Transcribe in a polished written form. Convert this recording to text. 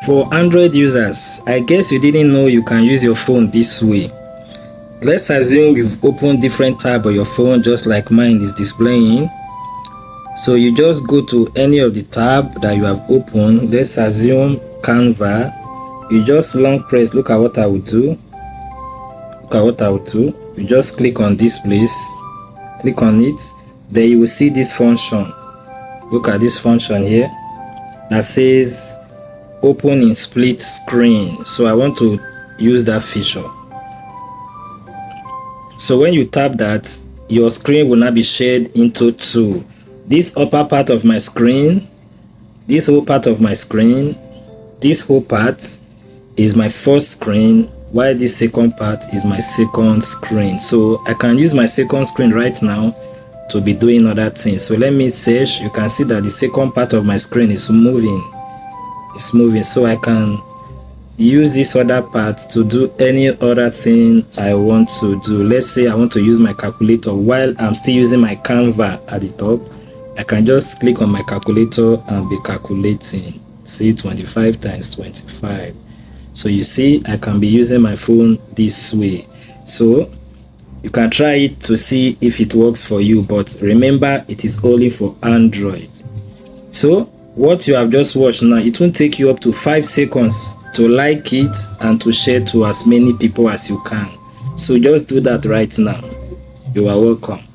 For Android users, I guess you didn't know you can use your phone this way. Let's assume you've opened different tabs on your phone just like mine is displaying. So you just go to any of the tab that you have opened. Let's assume Canva. You just long press. Look at what I will do. Look at what I will do. You just click on this place. Click on it. Then you will see this function. Look at this function here that says open in split screen. So I want to use that feature. So when you tap that, your screen will now be shared into two. This upper part of my screen, this whole part of my screen, this whole part is my first screen, while this second part is my second screen. So I can use my second screen right now to be doing other things. So let me search. You can see that the second part of my screen is moving. It's moving, so I can use this other part to do any other thing I want to do. Let's say I want to use my calculator while I'm still using my Canva at the top. I can just click on my calculator and be calculating. See, 25 times 25. So you see, I can be using my phone this way. So you can try it to see if it works for you, but remember, it is only for Android. So what you have just watched now, it won't take you up to 5 seconds to like it and to share to as many people as you can. So just do that right now. You are welcome.